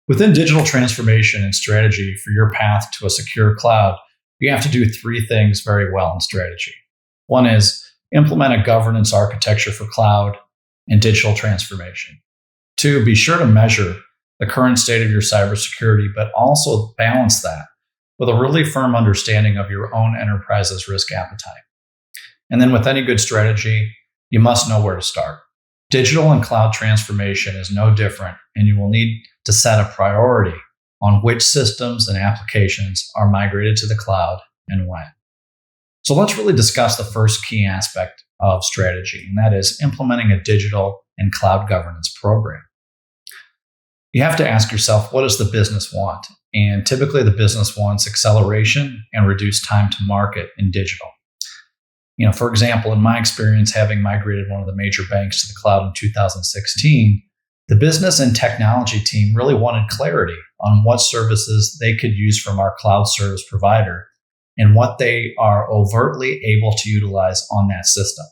Within digital transformation and strategy for your path to a secure cloud, you have to do three things very well in strategy. One is implement a governance architecture for cloud and digital transformation. Two, be sure to measure the current state of your cybersecurity, but also balance that with a really firm understanding of your own enterprise's risk appetite. And then with any good strategy, you must know where to start. Digital and cloud transformation is no different, and you will need to set a priority on which systems and applications are migrated to the cloud and when. So let's really discuss the first key aspect of strategy, and that is implementing a digital and cloud governance program. You have to ask yourself, what does the business want? And typically the business wants acceleration and reduced time to market in digital. For example, in my experience, having migrated one of the major banks to the cloud in 2016, the business and technology team really wanted clarity on what services they could use from our cloud service provider and what they are overtly able to utilize on that system.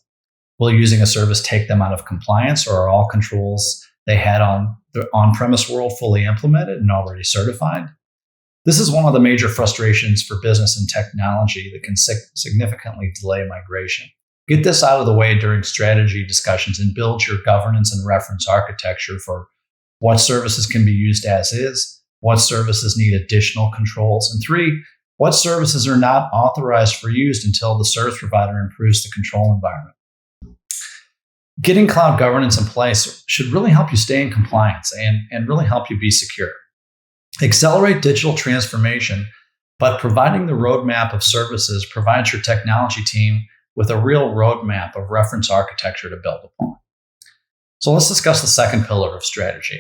Will using a service take them out of compliance, or are all controls they had on the on-premise world fully implemented and already certified? This is one of the major frustrations for business and technology that can significantly delay migration. Get this out of the way during strategy discussions and build your governance and reference architecture for what services can be used as is, what services need additional controls, and three, what services are not authorized for use until the service provider improves the control environment. Getting cloud governance in place should really help you stay in compliance and really help you be secure. Accelerate digital transformation, but providing the roadmap of services provides your technology team with a real roadmap of reference architecture to build upon. So let's discuss the second pillar of strategy.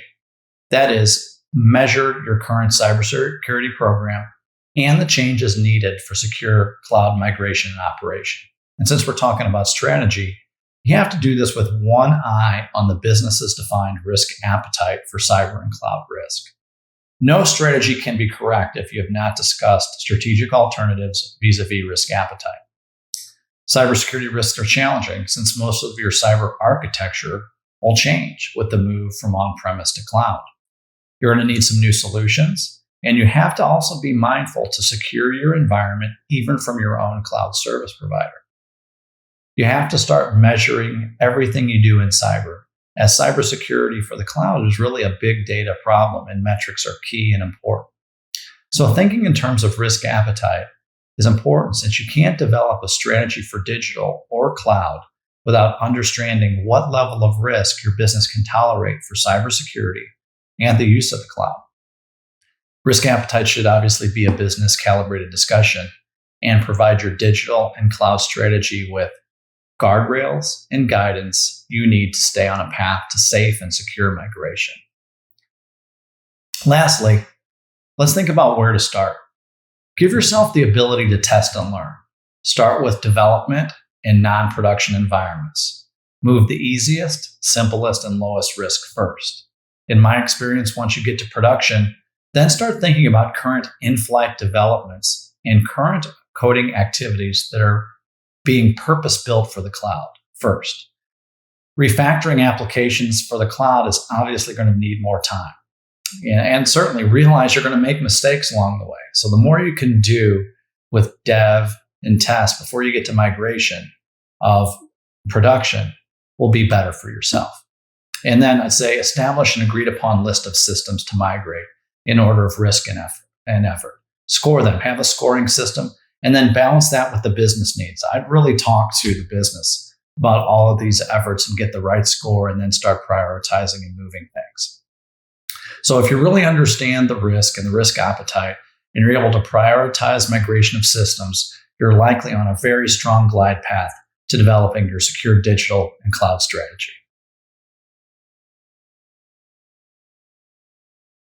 That is, measure your current cybersecurity program and the changes needed for secure cloud migration and operation. And since we're talking about strategy, you have to do this with one eye on the business's defined risk appetite for cyber and cloud risk. No strategy can be correct if you have not discussed strategic alternatives vis-a-vis risk appetite. Cybersecurity risks are challenging since most of your cyber architecture will change with the move from on-premise to cloud. You're going to need some new solutions, and you have to also be mindful to secure your environment even from your own cloud service provider. You have to start measuring everything you do in cyber, as cybersecurity for the cloud is really a big data problem and metrics are key and important. So thinking in terms of risk appetite is important, since you can't develop a strategy for digital or cloud without understanding what level of risk your business can tolerate for cybersecurity and the use of the cloud. Risk appetite should obviously be a business calibrated discussion and provide your digital and cloud strategy with guardrails and guidance you need to stay on a path to safe and secure migration. Lastly, let's think about where to start. Give yourself the ability to test and learn. Start with development in non-production environments. Move the easiest, simplest, and lowest risk first. In my experience, once you get to production, then start thinking about current in-flight developments and current coding activities that are being purpose-built for the cloud first. Refactoring applications for the cloud is obviously going to need more time. And certainly realize you're going to make mistakes along the way. So the more you can do with dev and test before you get to migration of production will be better for yourself. And then I'd say establish an agreed upon list of systems to migrate in order of risk and effort. Score them, have a scoring system, and then balance that with the business needs. I'd really talk to the business about all of these efforts and get the right score and then start prioritizing and moving things. So if you really understand the risk and the risk appetite and you're able to prioritize migration of systems, you're likely on a very strong glide path to developing your secure digital and cloud strategy.